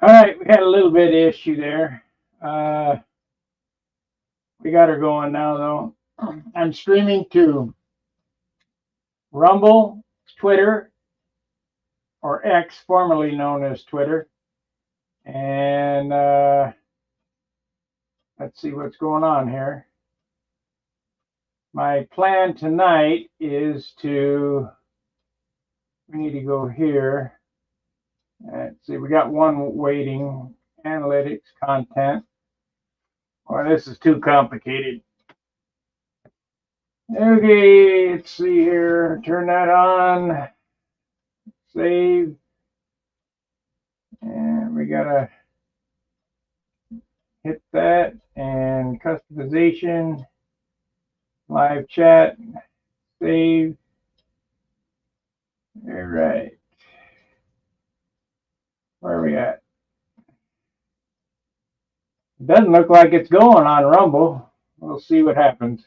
All right, we had a little bit of issue there. We got her going now, though. I'm streaming to Rumble, Twitter, or X, formerly known as Twitter. And let's see what's going on here. My plan tonight is to, we need to go here. Let's see, we got one waiting, analytics, content. Well, this is too complicated. Okay, let's see here. Turn that on. Save. And we gotta hit that and customization. Live chat. Save. All right. Where are we at? It doesn't look like it's going on Rumble. We'll see what happens.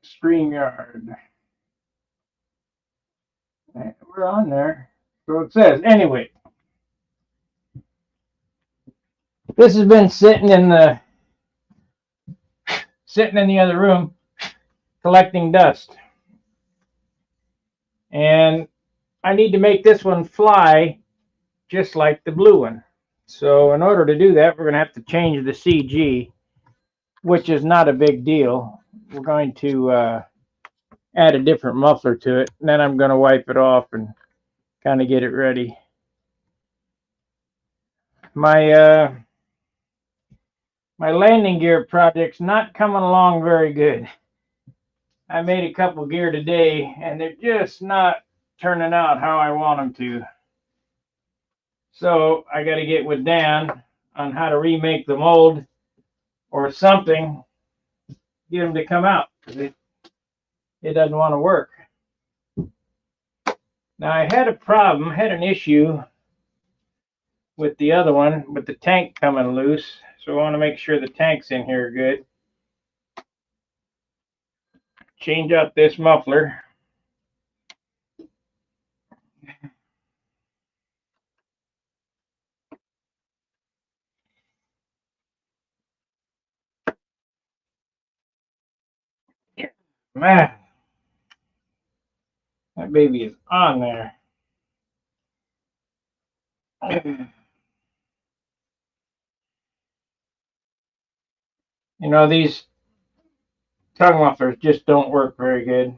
StreamYard. We're on there. So it says. Anyway, this has been sitting in the other room collecting dust. And I need to make this one fly just like the blue one. So in order to do that, we're going to have to change the CG, which is not a big deal. We're going to add a different muffler to it, and then I'm going to wipe it off and kind of get it ready. My landing gear project's not coming along very good. I made a couple gear today, and they're just not turning out how I want them to. So I got to get with Dan on how to remake the mold or something, get them to come out. It doesn't want to work. Now I had an issue with the other one, with the tank coming loose. So I want to make sure the tank's in here good. Change out this muffler. Man, that baby is on there. You know, these tongue mufflers just don't work very good.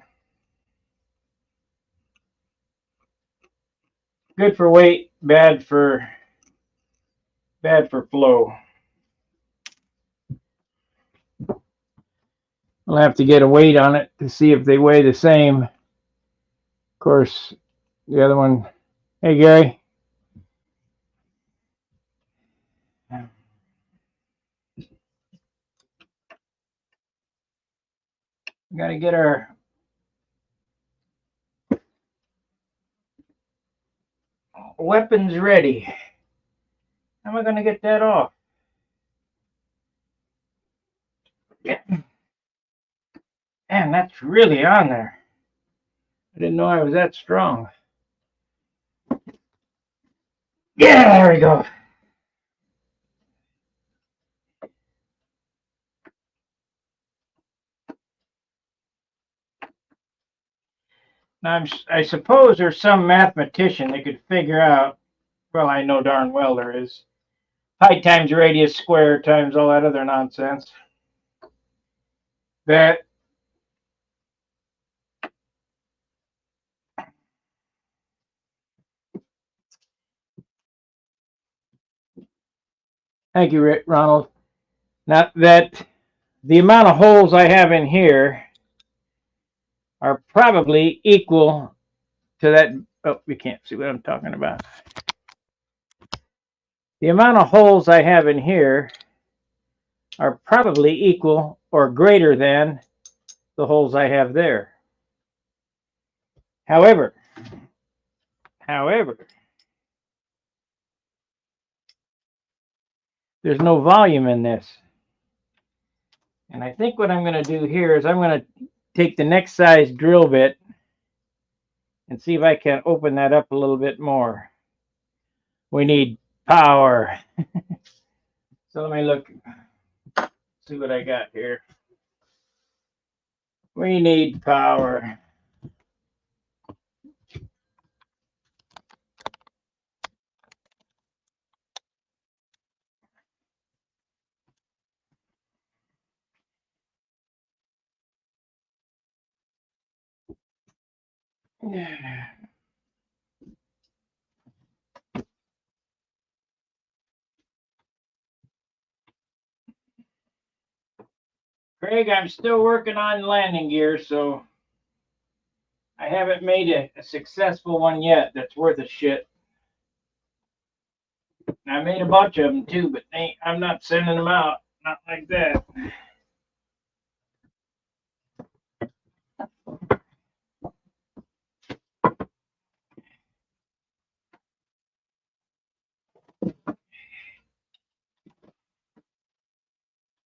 Good for weight, bad for flow. I'll have to get a weight on it to see if they weigh the same. Of course, the other one. Hey, Gary. We got to get our weapons ready. How am I going to get that off? Yeah. Man, that's really on there. I didn't know I was that strong. Yeah, there we go. Now, I suppose there's some mathematician that could figure out, well, I know darn well there is, height times radius squared times all that other nonsense, that thank you, Ronald. Not that the amount of holes I have in here are probably equal to that. Oh, you can't see what I'm talking about. The amount of holes I have in here are probably equal or greater than the holes I have there. However, there's no volume in this. And I think what I'm going to do here is I'm going to take the next size drill bit and see if I can open that up a little bit more. We need power. So let me look, see what I got here. We need power. Craig, I'm still working on landing gear, so I haven't made a successful one yet that's worth a shit. And I made a bunch of them too, but I'm not sending them out. Not like that.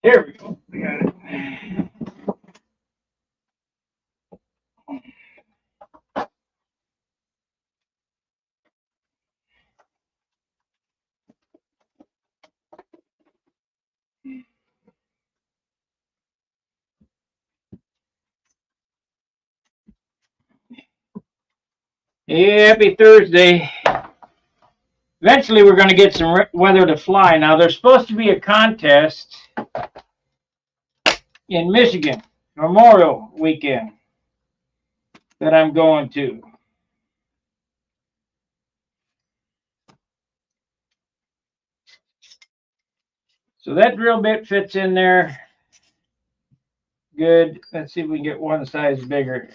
Here we go. We got it. Yeah, happy Thursday. Eventually, we're going to get some weather to fly. Now, there's supposed to be a contest in Michigan, Memorial Weekend, that I'm going to. So that drill bit fits in there good. Let's see if we can get one size bigger.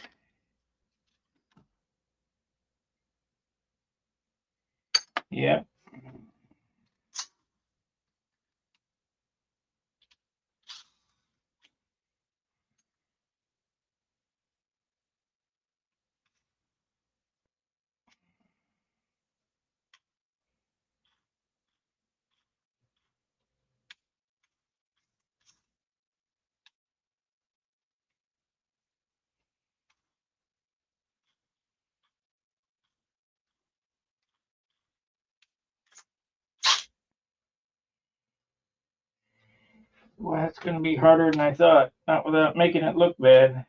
Yep. Well, that's going to be harder than I thought. Not without making it look bad.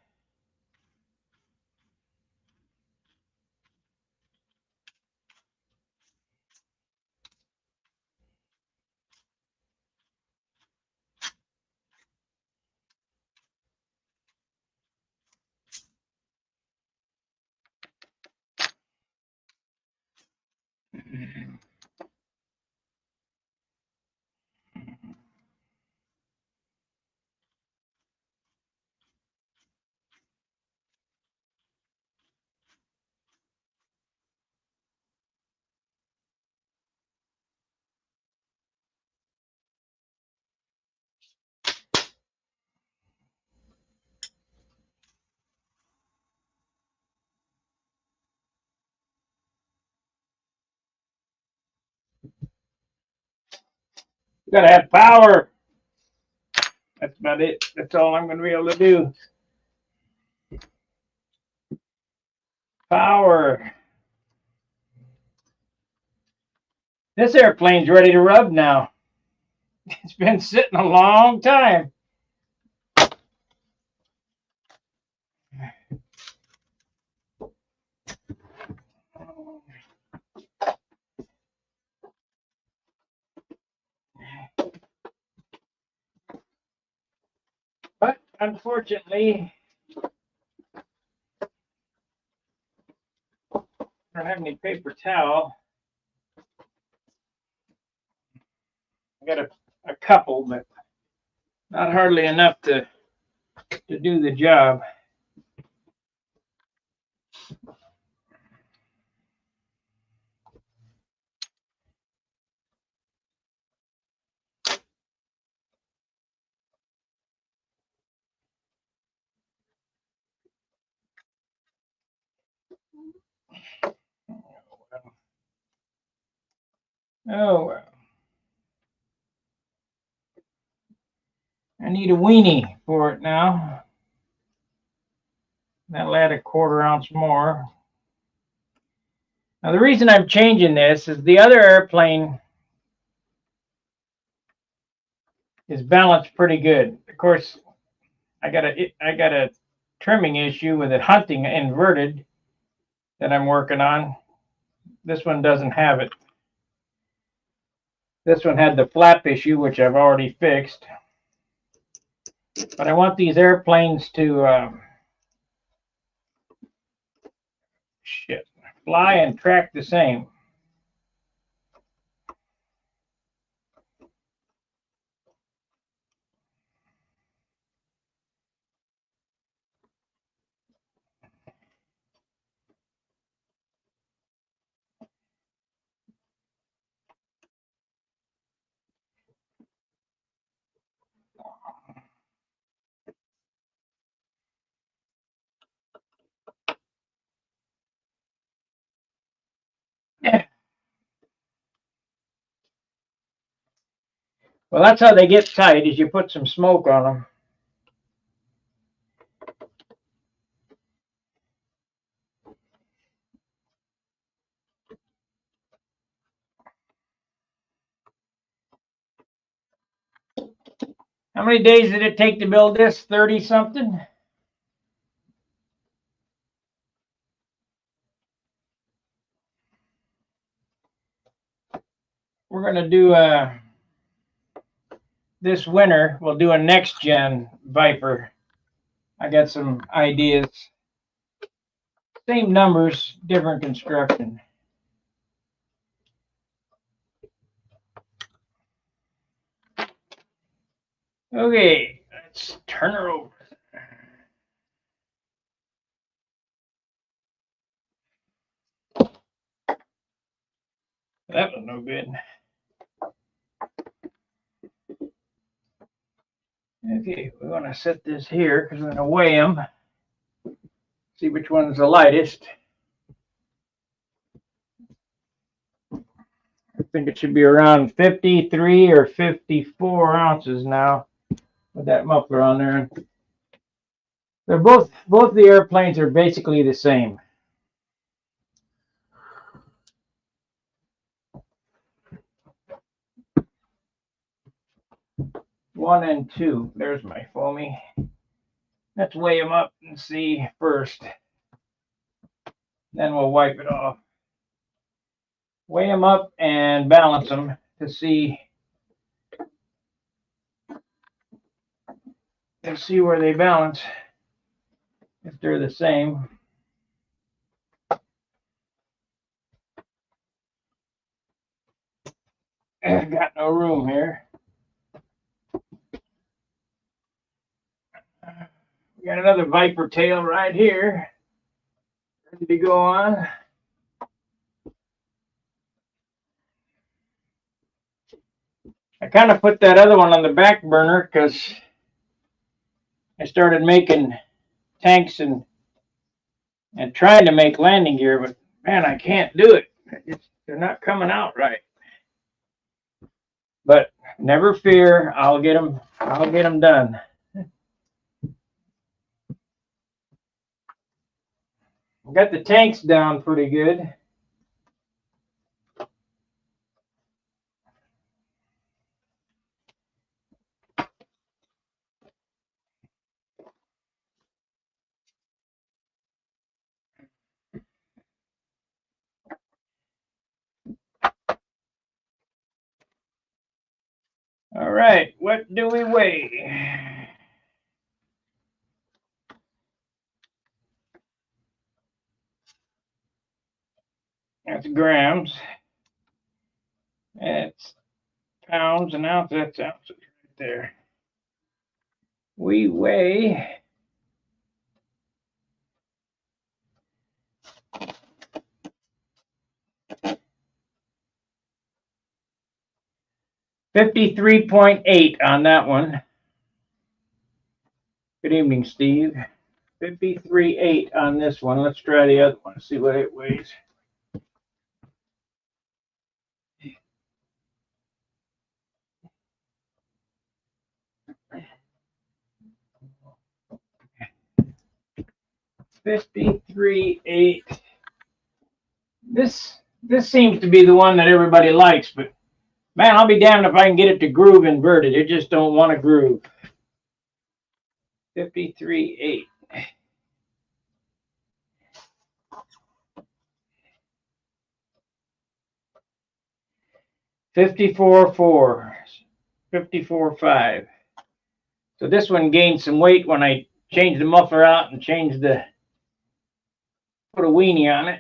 You got to have power. That's about it. That's all I'm going to be able to do. Power. This airplane's ready to rub now. It's been sitting a long time. But unfortunately, I don't have any paper towel. I got a couple, but not hardly enough to do the job. Oh well. I need a weenie for it now. That'll add a 1/4 ounce more. Now the reason I'm changing this is the other airplane is balanced pretty good. Of course, I got a trimming issue with it hunting inverted that I'm working on. This one doesn't have it. This one had the flap issue, which I've already fixed. But I want these airplanes to fly and track the same. Well, that's how they get tight, is you put some smoke on them. How many days did it take to build this? 30 something? We're going to do this winter, we'll do a next gen Viper. I got some ideas. Same numbers, different construction. Okay, let's turn her over. That was no good. Okay, we want to set this here because we're going to weigh them. See which one's the lightest. I think it should be around 53 or 54 ounces now with that muffler on there. They're both the airplanes are basically the same. One and two. There's my foamy. Let's weigh them up and see first. Then we'll wipe it off. Weigh them up and balance them to see. Let's see where they balance. If they're the same. I've got no room here. We got another Viper tail right here. Ready to go on. I kind of put that other one on the back burner because I started making tanks and trying to make landing gear, but man, I can't do it. They're not coming out right. But never fear, I'll get them done. Got the tanks down pretty good. All right, what do we weigh? That's grams. It's pounds and ounces. That's ounces right there. We weigh 53.8 on that one. Good evening, Steve. 53.8 on this one. Let's try the other one, see what it weighs. $53.8 This seems to be the one that everybody likes, but man, I'll be damned if I can get it to groove inverted. It just don't want to groove. 53.8. 54.4. 54.5. So this one gained some weight when I changed the muffler out and put a weenie on it.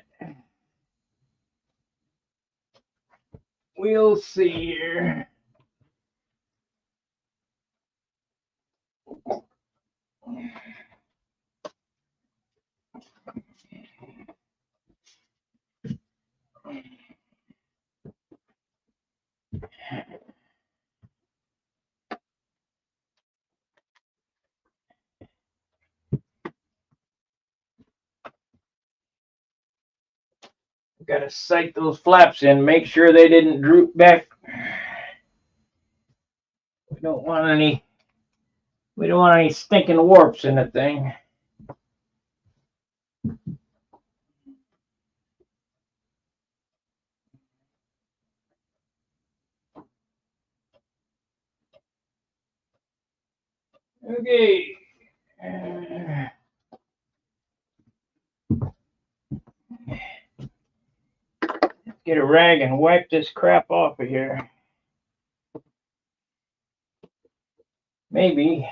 We'll see here. Got to sight those flaps in, make sure they didn't droop back. We don't want any stinking warps in the thing. Okay. Get a rag and wipe this crap off of here. Maybe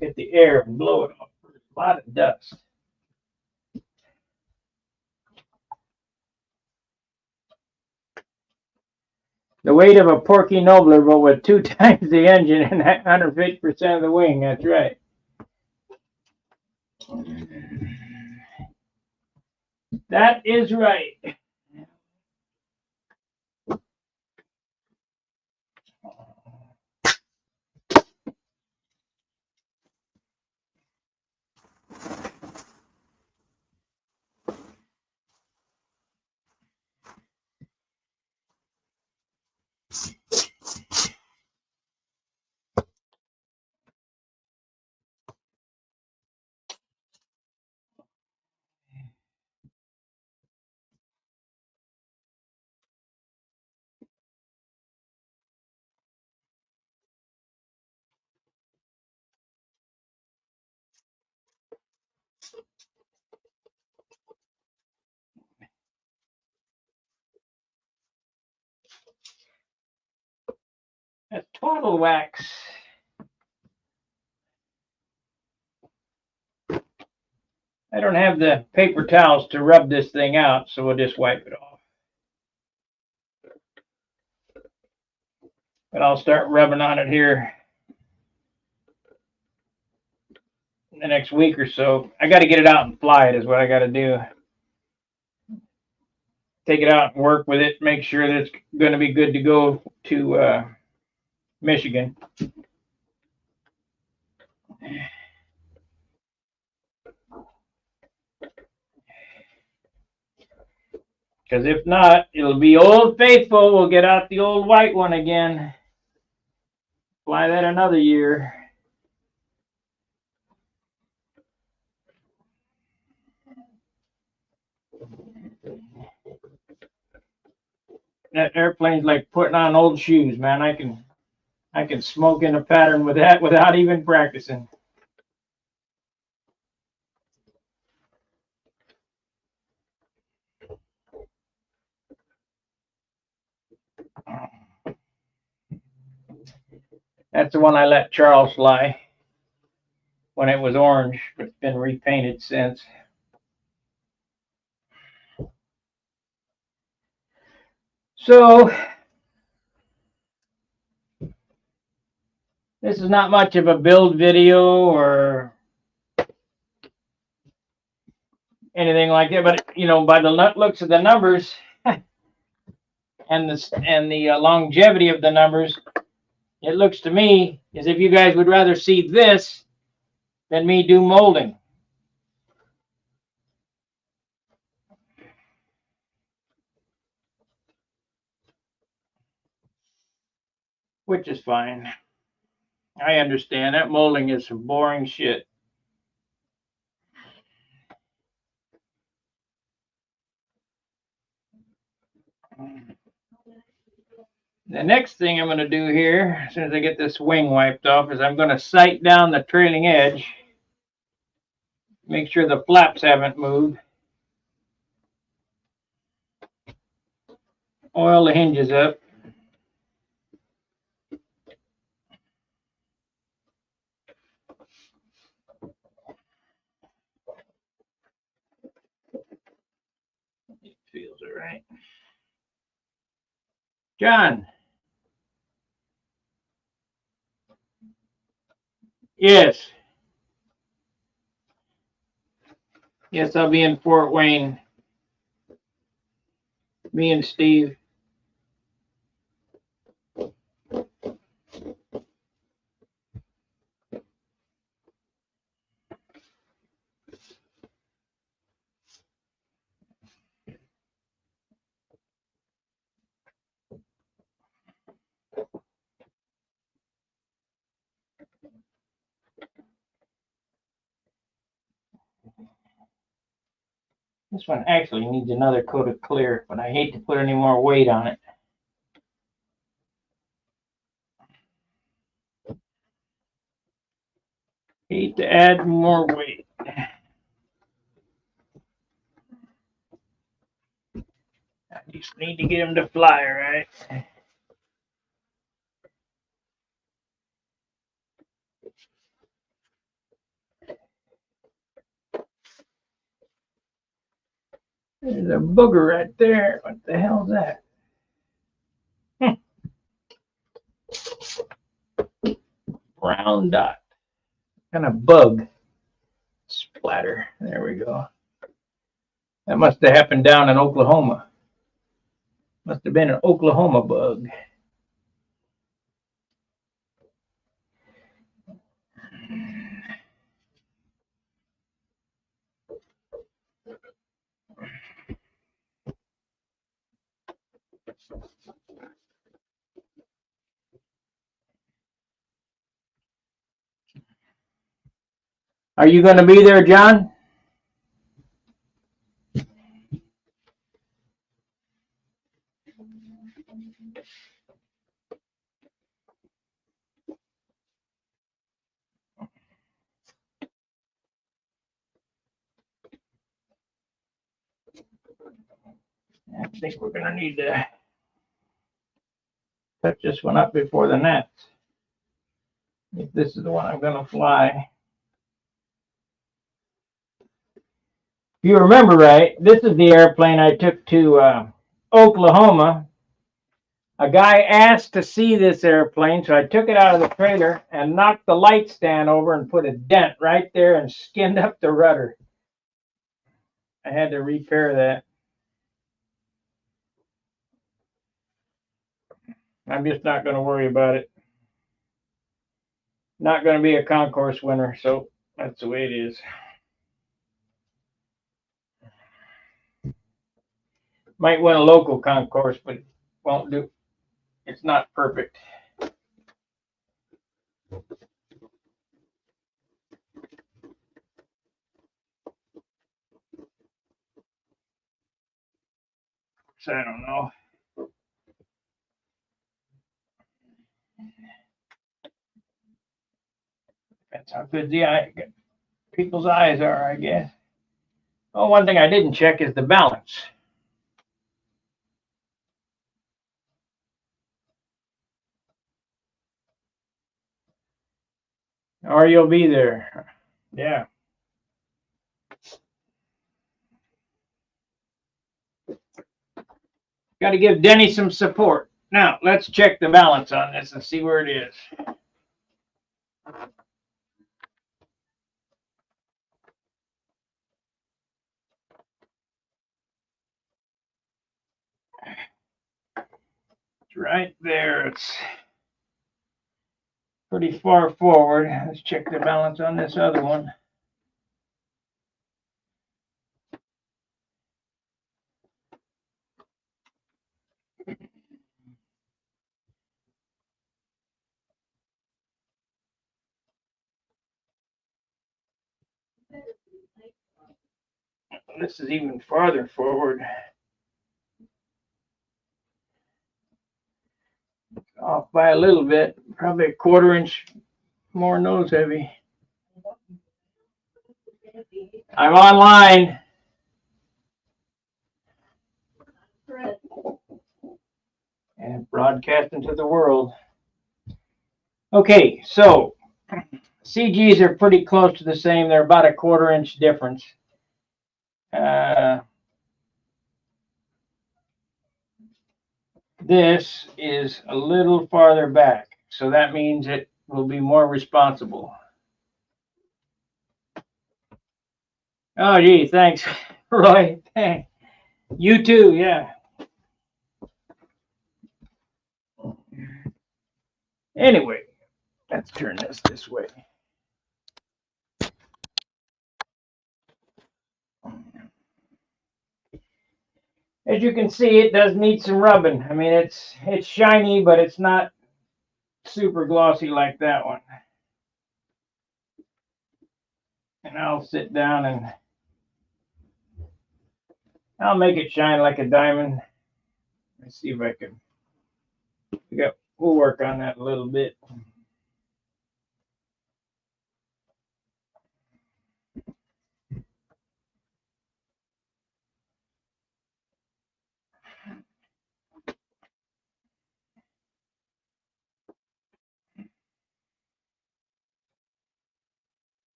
get the air and blow it off. There's a lot of dust. The weight of a Porky Nobler, but with 2 times the engine and 150% of the wing. That's right. That is right. That's twaddle wax. I don't have the paper towels to rub this thing out, so we'll just wipe it off. But I'll start rubbing on it here in the next week or so. I got to get it out and fly it is what I got to do. Take it out and work with it, make sure that it's going to be good to go to Michigan. Because if not, it'll be Old Faithful. We'll get out the old white one again. Fly that another year. That airplane's like putting on old shoes, man. I can smoke in a pattern with that without even practicing. That's the one I let Charles fly when it was orange, but it's been repainted since. So this is not much of a build video or anything like that, but you know, by the looks of the numbers and the longevity of the numbers, it looks to me as if you guys would rather see this than me do molding. Which is fine. I understand that molding is some boring shit. The next thing I'm going to do here, as soon as I get this wing wiped off, is I'm going to sight down the trailing edge. Make sure the flaps haven't moved. Oil the hinges up. It feels all right. John. Yes. Yes, I'll be in Fort Wayne. Me and Steve. This one actually needs another coat of clear, but I hate to put any more weight on it. Hate to add more weight. I just need to get them to fly, right? There's a booger right there. What the hell's that? Brown dot. Kind of bug splatter. There we go. That must have happened down in Oklahoma. Must have been an Oklahoma bug. Are you going to be there, John? I think we're going to need to touch this one up before the nets. If this is the one I'm going to fly. If you remember right, this is the airplane I took to Oklahoma. A guy asked to see this airplane, so I took it out of the trailer and knocked the light stand over and put a dent right there and skinned up the rudder. I had to repair that. I'm just not going to worry about it. Not going to be a concourse winner, so that's the way it is. Might win a local concourse, but it won't do. It's not perfect. So I don't know. That's how good the people's eyes are, I guess. Oh, one thing I didn't check is the balance. Or you'll be there. Yeah. Got to give Denny some support. Now, let's check the balance on this and see where it is. It's right there. It's pretty far forward. Let's check the balance on this other one. This is even farther forward. off by a little bit, probably a 1/4 inch more nose heavy. I'm online. And broadcasting to the world. Okay, so CGs are pretty close to the same. They're about a 1/4 inch difference. This is a little farther back, so that means it will be more responsible. Oh, gee, thanks, Roy. You too, yeah. Anyway, let's turn this way. As you can see, it does need some rubbing. I mean, it's shiny, but it's not super glossy like that one. And I'll sit down and I'll make it shine like a diamond. Let's see if I can. We'll work on that a little bit.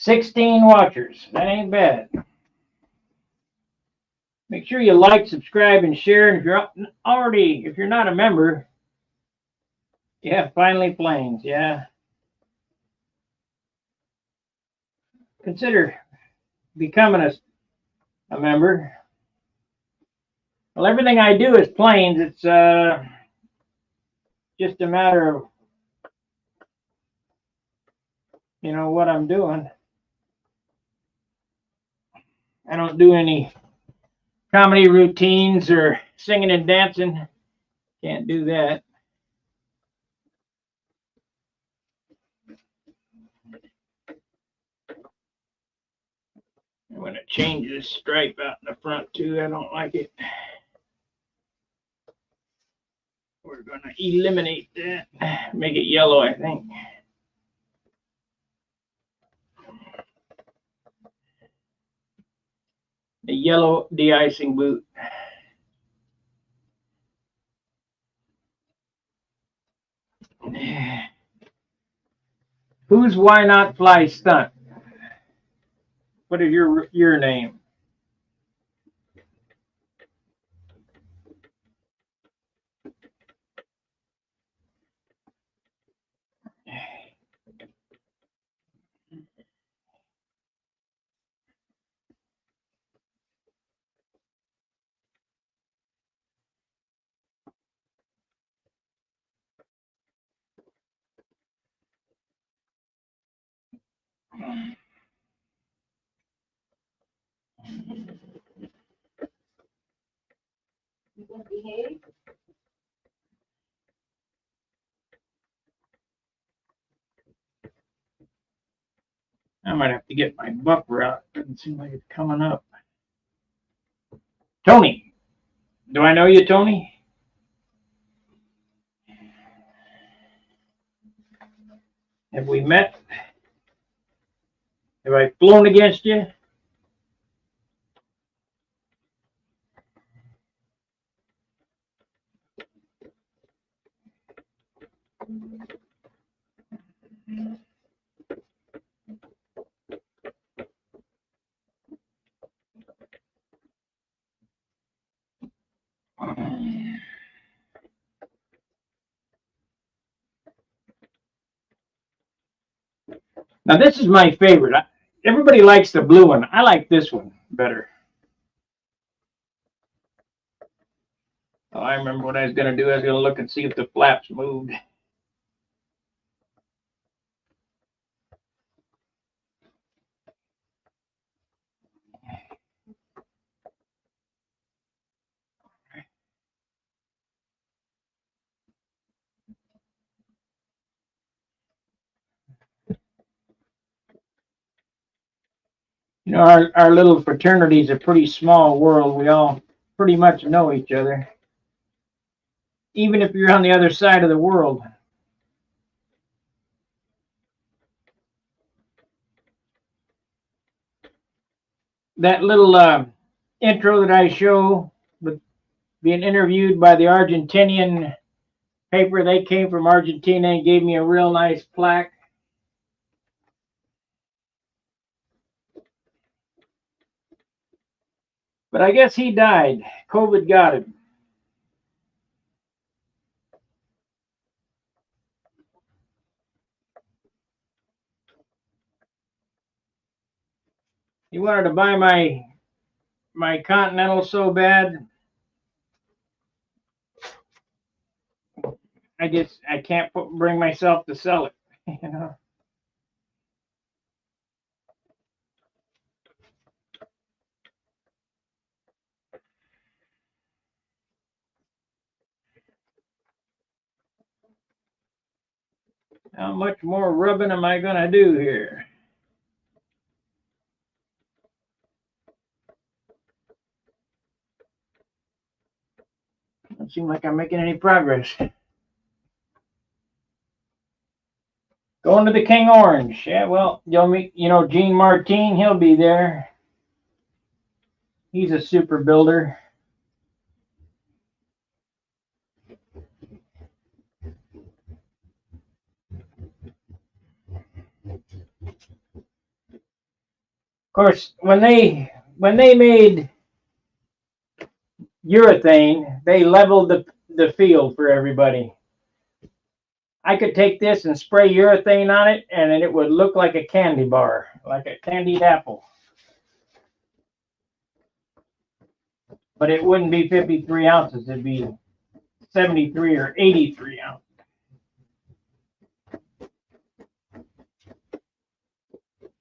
$16 watchers. That ain't bad. Make sure you like, subscribe, and share. And if you're not a member, yeah, Finally Planes, yeah. Consider becoming a member. Well, everything I do is planes. It's just a matter of what I'm doing. I don't do any comedy routines or singing and dancing. Can't do that. I'm going to change this stripe out in the front too. I don't like it. We're going to eliminate that. Make it yellow, I think. A yellow de-icing boot. Who's Why Not Fly Stunt? What is your name? I might have to get my buffer out. Doesn't seem like it's coming up. Tony. Do I know you, Tony? Have we met? Have I flown against you? Now this is my favorite. Everybody likes the blue one. I like this one better. Oh, I remember what I was going to do. I was going to look and see if the flaps moved. You know, our little fraternity is a pretty small world. We all pretty much know each other, even if you're on the other side of the world. That little intro that I show with being interviewed by the Argentinian paper, they came from Argentina and gave me a real nice plaque. But I guess he died. COVID got him. He wanted to buy my Continental so bad. I can't bring myself to sell it. You know. How much more rubbing am I going to do here? Doesn't seem like I'm making any progress. Going to the King Orange. Yeah, well, you'll meet, Gene Martin. He'll be there. He's a super builder. Of course, when they made urethane, they leveled the field for everybody. I could take this and spray urethane on it, and it would look like a candy bar, like a candied apple. But it wouldn't be 53 ounces. It'd be 73 or 83 ounces.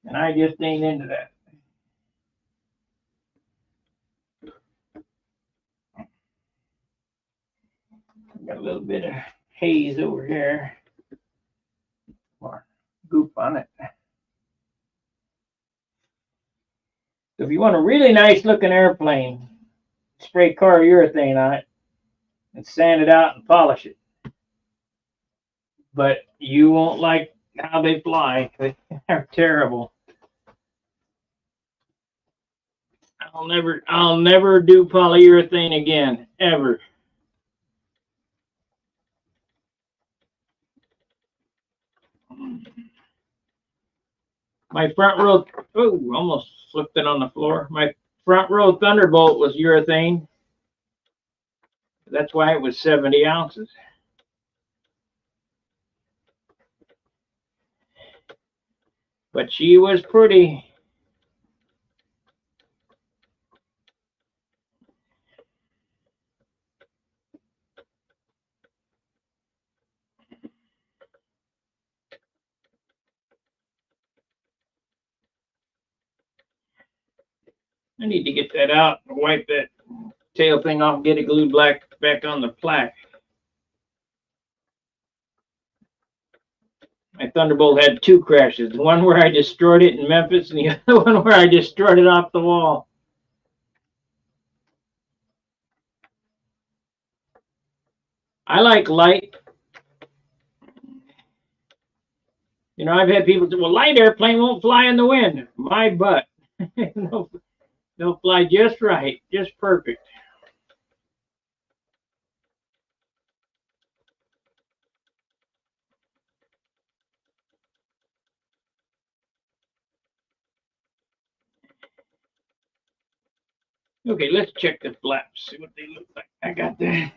And I just ain't into that. Got a little bit of haze over here. More goop on it. So if you want a really nice looking airplane, spray car urethane on it and sand it out and polish it. But you won't like how they fly. They're terrible. I'll never do polyurethane again, ever. My front row, almost flipped it on the floor. My front row Thunderbolt was urethane. That's why it was 70 ounces. But she was pretty. I need to get that out and wipe that tail thing off and get it glued back on the plaque. My Thunderbolt had two crashes. One where I destroyed it in Memphis and the other one where I destroyed it off the wall. I like light. You know, I've had people say, well, light airplane won't fly in the wind. My butt. They'll fly just right, just perfect. Okay, let's check the flaps, see what they look like. I got that.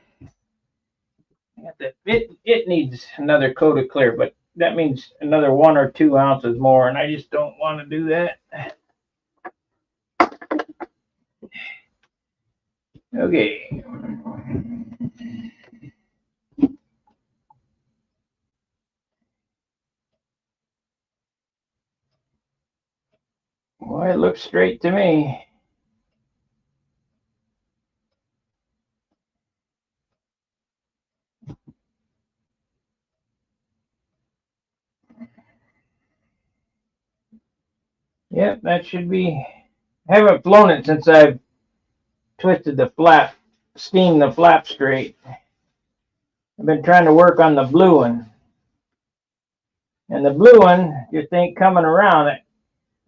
It needs another coat of clear, but that means another 1 or 2 ounces more, and I just don't want to do that. Okay. Well, it looks straight to me. Yep, that should be I haven't flown it since I've twisted the flap, steamed the flap straight. I've been trying to work on the blue one. And the blue one just ain't coming around. I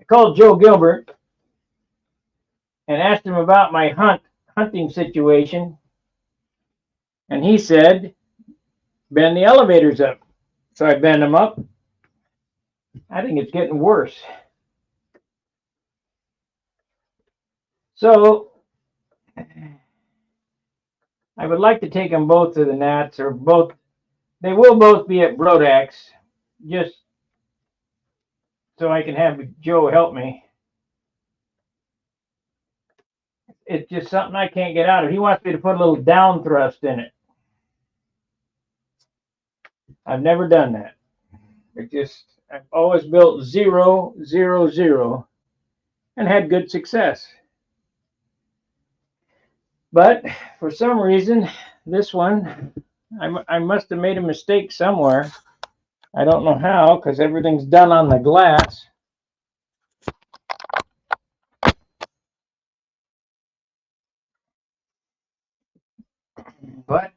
called Joe Gilbert and asked him about my hunting situation. And he said, bend the elevators up. So I bend them up. I think it's getting worse. So I would like to take them both to the Nats, or both. They will both be at Brodax, just so I can have Joe help me. It's just something I can't get out of. He wants me to put a little down thrust in it. I've never done that. I've always built 0, 0, 0 and had good success. But for some reason, this one, I must have made a mistake somewhere. I don't know how, because everything's done on the glass. But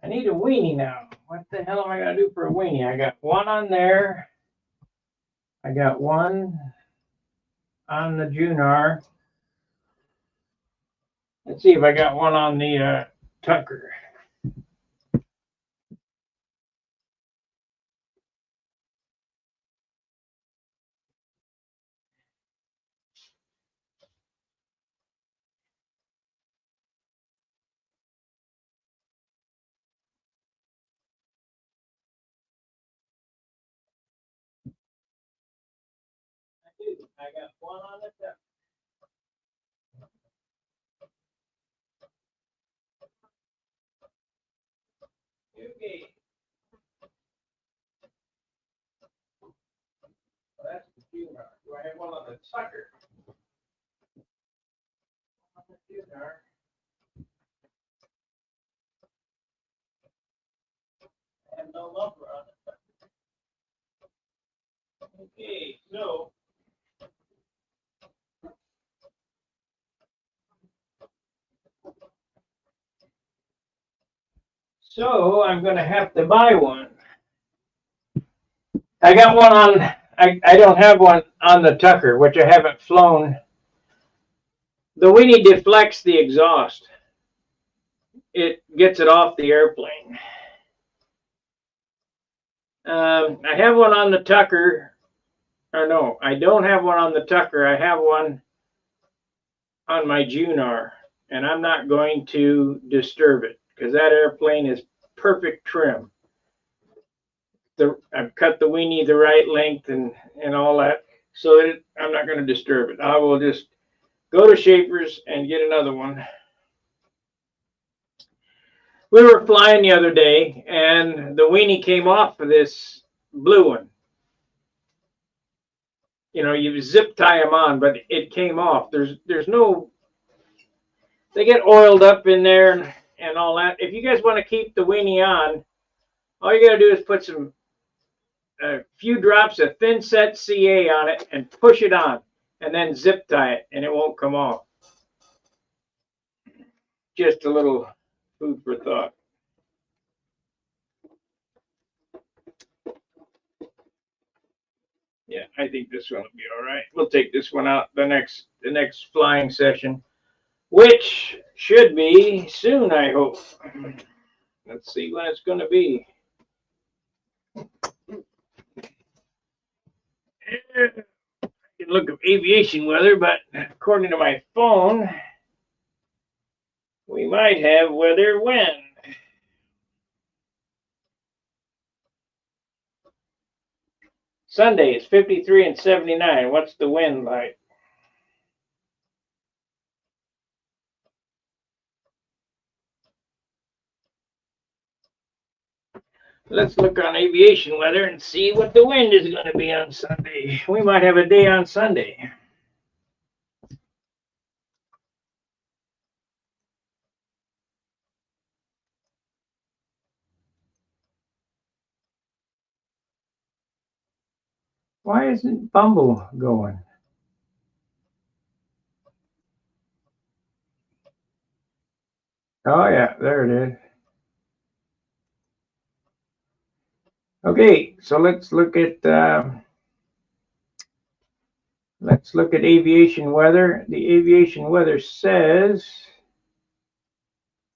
I need a weenie now. What the hell am I going to do for a weenie? I got one on there. I got one on the Junar. Let's see if I got one on the Tucker. I got one on the Tucker. Okay. Well, that's the Junar. Do I have one on the Tucker? On the Junar. I have no lumber on it. Okay, so I'm going to have to buy one. I got one on. I don't have one on the Tucker, which I haven't flown. The weenie deflects the exhaust. It gets it off the airplane. I have one on the Tucker. Or no, I don't have one on the Tucker. I have one on my Junar, and I'm not going to disturb it because that airplane is perfect trim. I've cut the weenie the right length and all that, so that I'm not going to disturb it. I will just go to Schaefer's and get another one. We were flying the other day, and the weenie came off of this blue one. You know, you zip tie them on, but it came off. There's no. They get oiled up in there and all that. If you guys want to keep the weenie on, all you got to do is put a few drops of thin set CA on it and push it on, and then zip tie it, and it won't come off. Just a little food for thought. Yeah, I think this one will be all right. We'll take this one out the next flying session, which should be soon, I hope. Let's see when it's going to be. I can look at aviation weather, but according to my phone, we might have weather when. Sunday is 53 and 79. What's the wind like? Let's look on aviation weather and see what the wind is going to be on Sunday. We might have a day on Sunday. Why isn't Bumble going? Oh yeah, there it is. Okay, so let's look at aviation weather. The aviation weather says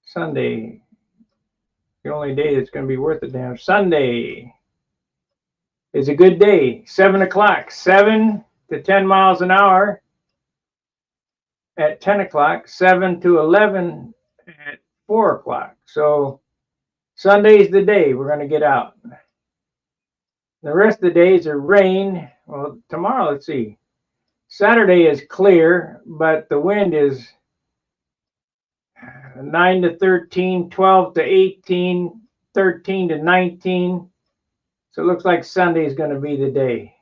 Sunday. The only day that's going to be worth a damn. Sunday is a good day. 7 o'clock, 7 to 10 miles an hour at 10 o'clock, 7 to 11 at 4 o'clock. So Sunday's the day we're going to get out. The rest of the days are rain. Well, tomorrow, let's see. Saturday is clear, but the wind is 9 to 13, 12 to 18, 13 to 19. So it looks like Sunday is going to be the day.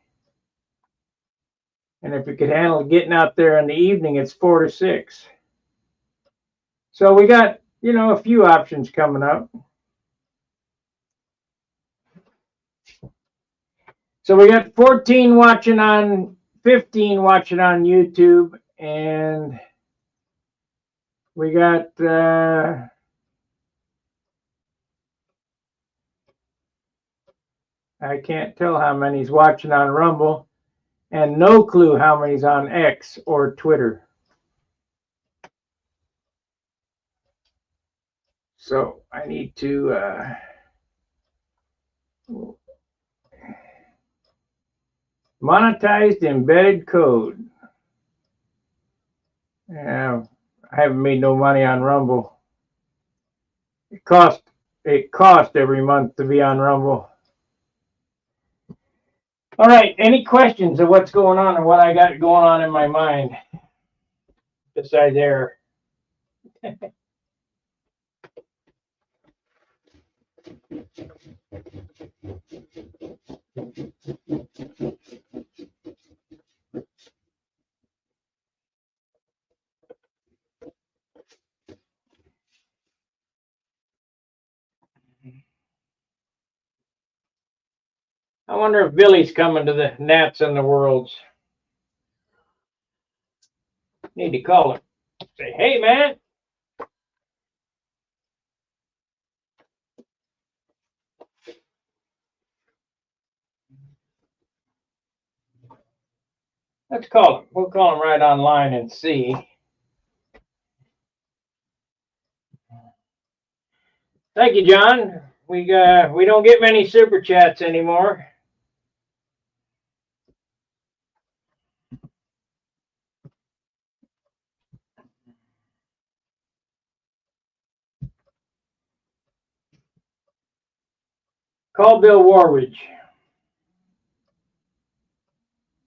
And if you could handle getting out there in the evening, it's 4 to 6. So we got, a few options coming up. So we got 15 watching on YouTube, and we got I can't tell how many's watching on Rumble, and no clue how many's on X or Twitter. So I need to monetized embedded code. Yeah, I haven't made no money on Rumble. It cost every month to be on Rumble. All right, any questions of what's going on and what I got going on in my mind besides error? I wonder if Billy's coming to the Nats and the Worlds. Need to call him. Say, hey, man. Let's call him. We'll call him right online and see. Thank you, John. We don't get many super chats anymore. Call Bill Warridge.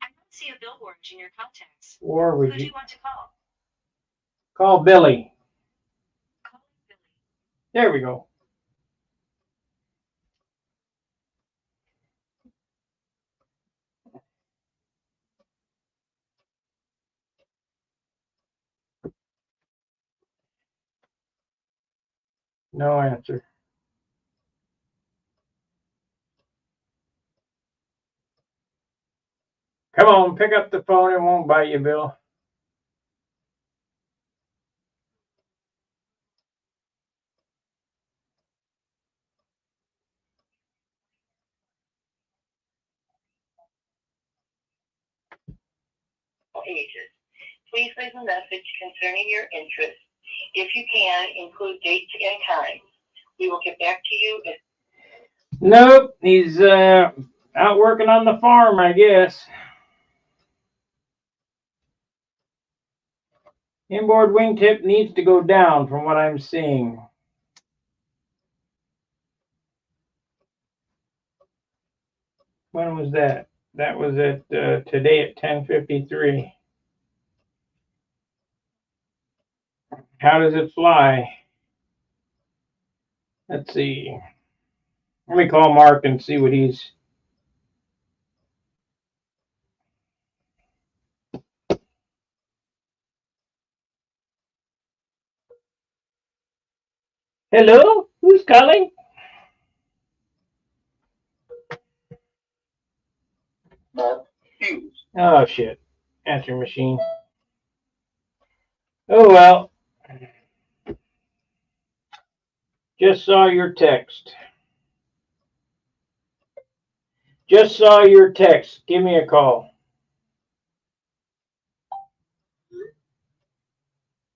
I don't see a Bill Warridge in your contacts. Warridge. Who do you want to call? Call Billy. Call Billy. There we go. No answer. Come on, pick up the phone. It won't bite you, Bill. Ages. Please leave a message concerning your interests. If you can, include dates and times. We will get back to you. Nope, he's out working on the farm, I guess. Inboard wingtip needs to go down from what I'm seeing. When was that? That was at today at 10:53. How does it fly? Let's see. Let me call Mark and see what he's. Hello? Who's calling? Mark. refused. Oh, shit. Answer machine. Oh, well. Just saw your text. Just saw your text. Give me a call.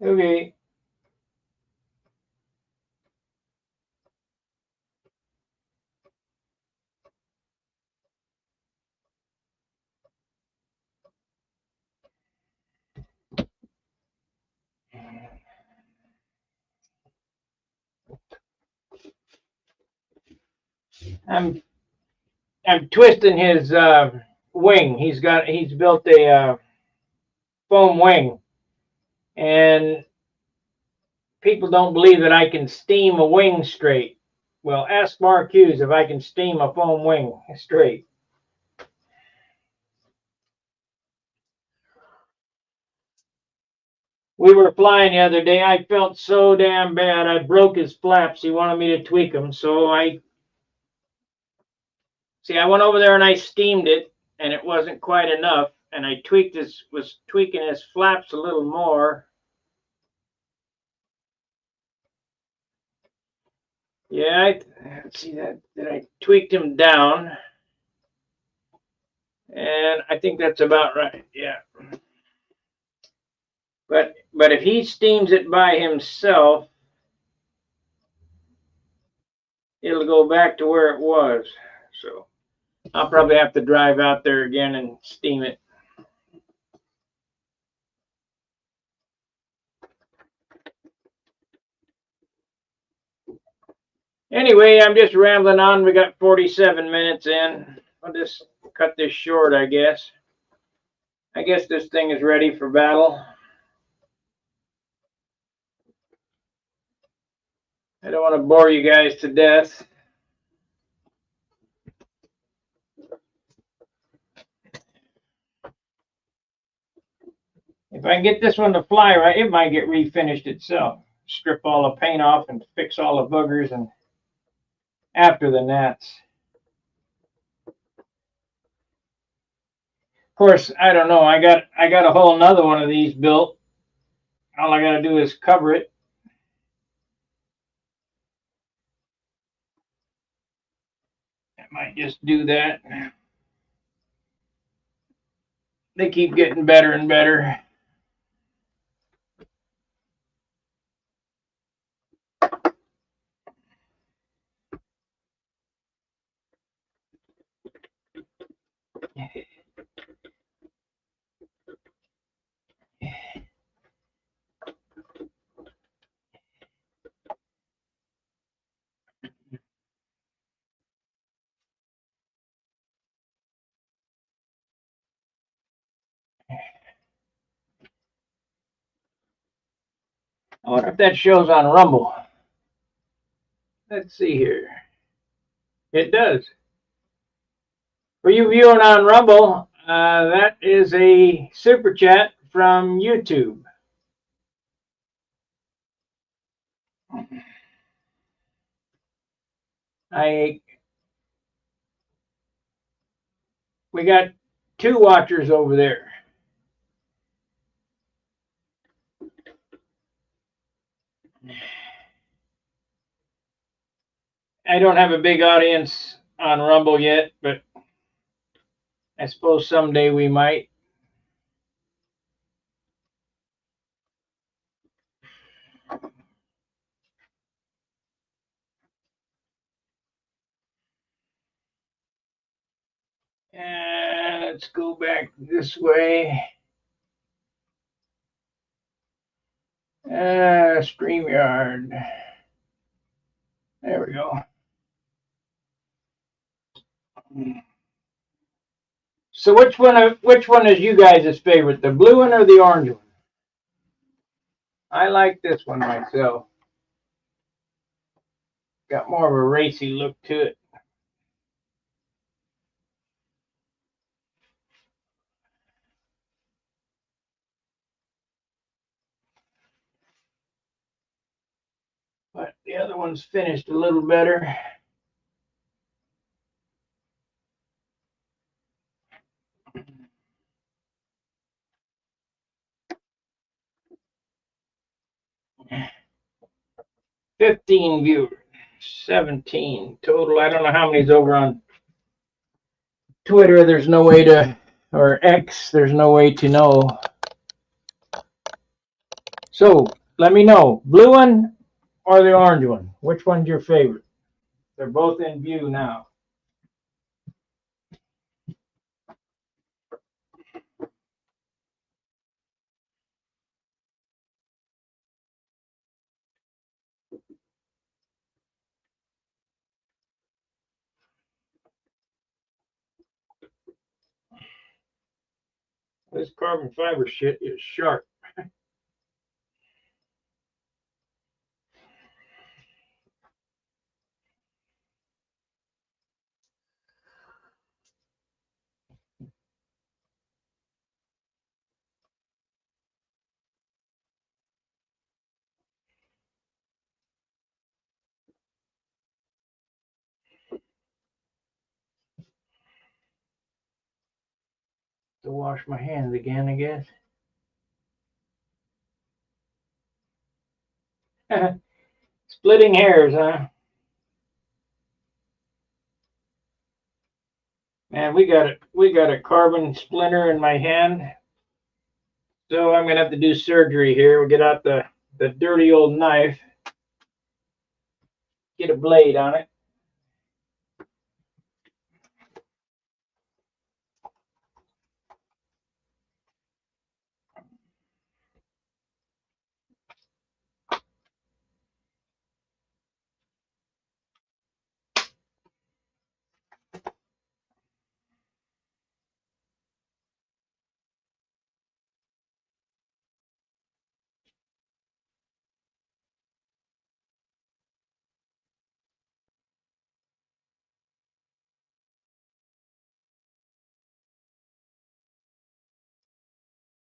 Okay. I'm twisting his wing. He's built a foam wing, and people don't believe that I can steam a wing straight. Well, ask Mark Hughes if I can steam a foam wing straight. We were flying the other day. I felt so damn bad. I broke his flaps. He wanted me to tweak them, so I went over there and I steamed it, and it wasn't quite enough. And I was tweaking his flaps a little more. Yeah, let's see that I tweaked him down, and I think that's about right. Yeah. But if he steams it by himself, it'll go back to where it was. So I'll probably have to drive out there again and steam it. Anyway, I'm just rambling on. We got 47 minutes in. I'll just cut this short, I guess. I guess this thing is ready for battle. I don't want to bore you guys to death. If I can get this one to fly right, it might get refinished itself. Strip all the paint off and fix all the boogers and after the gnats. Of course, I don't know. I got a whole nother one of these built. All I got to do is cover it. I might just do that. They keep getting better and better. I wonder if that shows on Rumble. Let's see here. It does. For you viewing on Rumble, that is a super chat from YouTube. We got 2 watchers over there. I don't have a big audience on Rumble yet, but I suppose someday we might. And let's go back this way. StreamYard. There we go. So which one is you guys' favorite, the blue one or the orange one? I like this one myself. Got more of a racy look to it. But the other one's finished a little better. 15 viewers, 17 total. I don't know how many's over on Twitter. There's no way to, or X, there's no way to know. So let me know, blue one or the orange one? Which one's your favorite? They're both in view now. This carbon fiber shit is sharp. To wash my hands again, I guess. Splitting hairs, huh? Man, we got a carbon splinter in my hand. So I'm gonna have to do surgery here. We'll get out the dirty old knife, get a blade on it.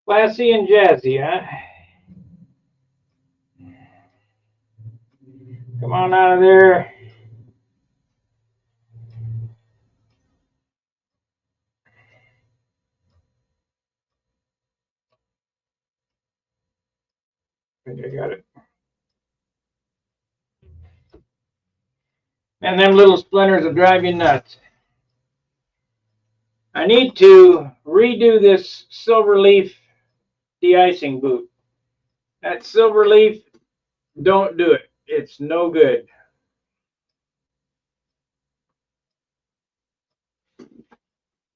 Classy and jazzy, huh? Come on out of there. I think I got it. And them little splinters will drive you nuts. I need to redo this silver leaf de-icing boot. That silver leaf, don't do it. It's no good.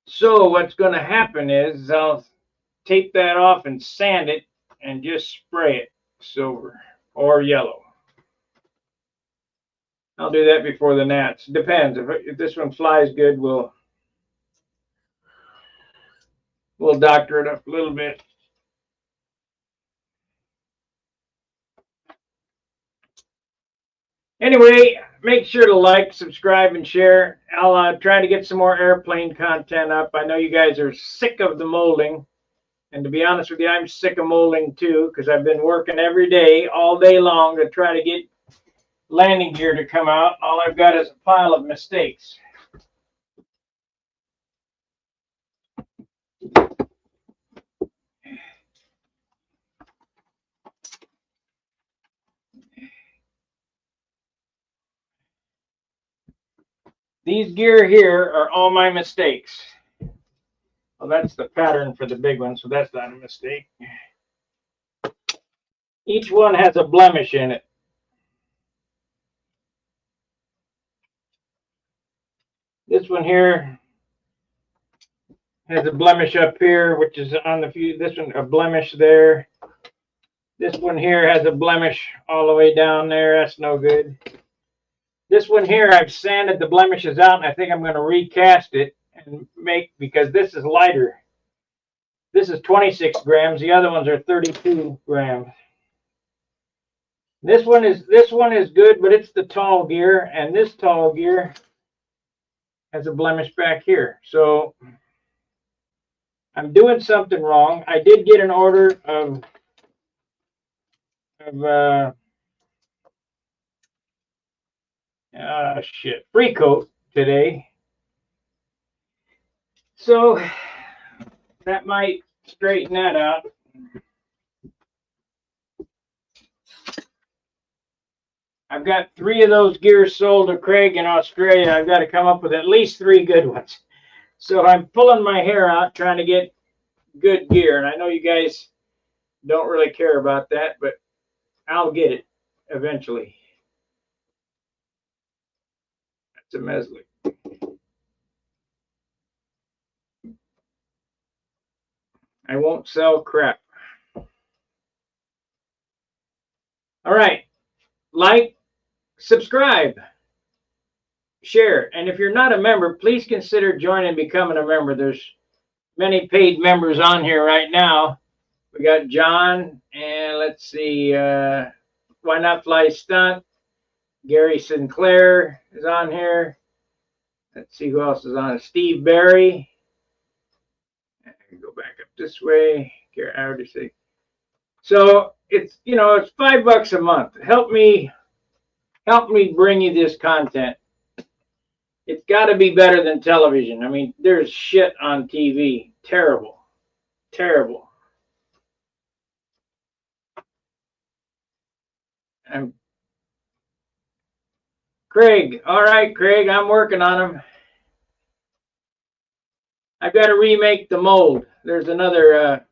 So what's going to happen is I'll tape that off and sand it and just spray it silver or yellow. I'll do that before the gnats. Depends. If this one flies good, we'll doctor it up a little bit. Anyway, make sure to like, subscribe, and share. I'll try to get some more airplane content up. I know you guys are sick of the molding. And to be honest with you, I'm sick of molding too, because I've been working every day, all day long, to try to get landing gear to come out. All I've got is a pile of mistakes. These gear here are all my mistakes. Well, that's the pattern for the big one, so that's not a mistake. Each one has a blemish in it. This one here has a blemish up here, which is on the fuse. This one, a blemish there. This one here has a blemish all the way down there. That's no good. This one here, I've sanded the blemishes out, and I think I'm going to recast it and make, because this is lighter. This is 26 grams. The other ones are 32 grams. This one is good, but it's the tall gear, and this tall gear has a blemish back here. So I'm doing something wrong. I did get an order of free coat today. So that might straighten that out. I've got 3 of those gears sold to Craig in Australia. I've got to come up with at least 3 good ones. So I'm pulling my hair out trying to get good gear. And I know you guys don't really care about that, but I'll get it eventually. That's a Meslick. I won't sell crap. All right. Like, subscribe, share. And if you're not a member, please consider joining and becoming a member. There's many paid members on here right now. We got John, and let's see, Why Not Fly Stunt. Gary Sinclair is on here. Let's see who else is on it. Steve Barry. Go back up this way. I already see. So it's, you know, it's $5 a month. Help me bring you this content. It's got to be better than television. I mean, there's shit on TV. Terrible. Terrible. Craig. All right, Craig, I'm working on them. I've got to remake the mold. There's another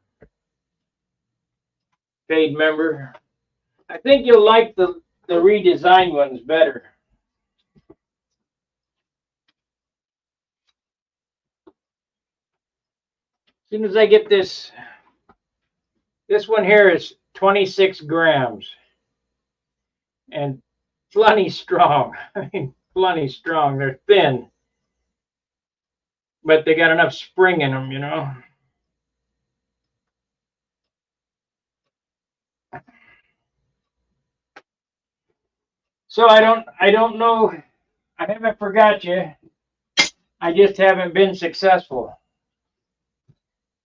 paid member. I think you'll like the redesigned ones better. As soon as I get this one here is 26 grams and plenty strong. I mean, plenty strong. They're thin, but they got enough spring in them, you know. So I don't know. I haven't forgot you. I just haven't been successful.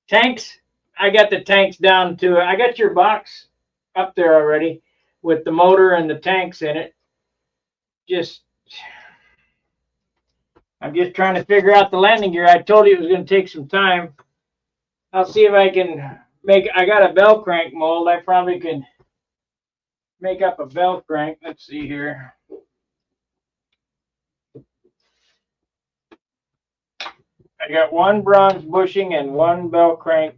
Tanks, I got the tanks down to, I got your box up there already with the motor and the tanks in it. I'm just trying to figure out the landing gear. I told you it was going to take some time. I'll see if I can I got a bell crank mold. I probably could make up a bell crank. Let's see here. I got 1 bronze bushing and 1 bell crank.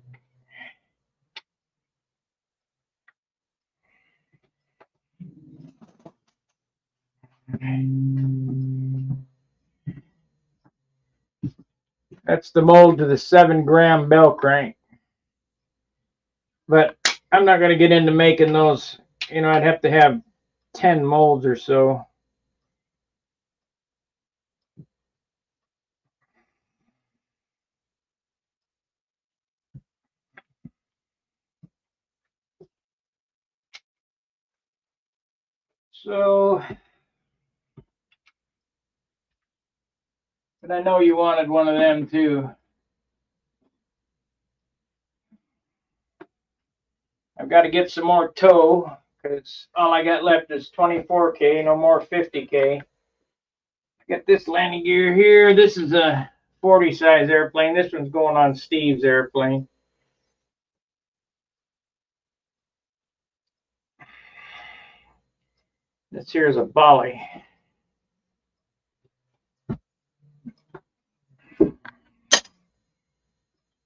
That's the mold to the 7-gram bell crank. But I'm not going to get into making those. You know, I'd have to have 10 molds or so. So, but I know you wanted one of them too. I've got to get some more tow because all I got left is 24K, no more 50K. I got this landing gear here. This is a 40 size airplane. This one's going on Steve's airplane. This here is a Bolly.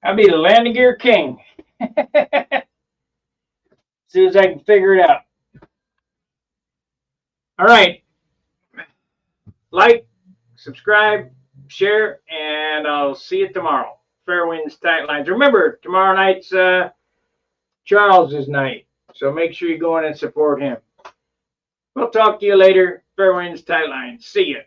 I'll be the landing gear king. As soon as I can figure it out. All right. Like, subscribe, share, and I'll see you tomorrow. Fair winds, tight lines. Remember, tomorrow night's Charles's night. So make sure you go in and support him. We'll talk to you later. Fair winds, tight lines. See ya.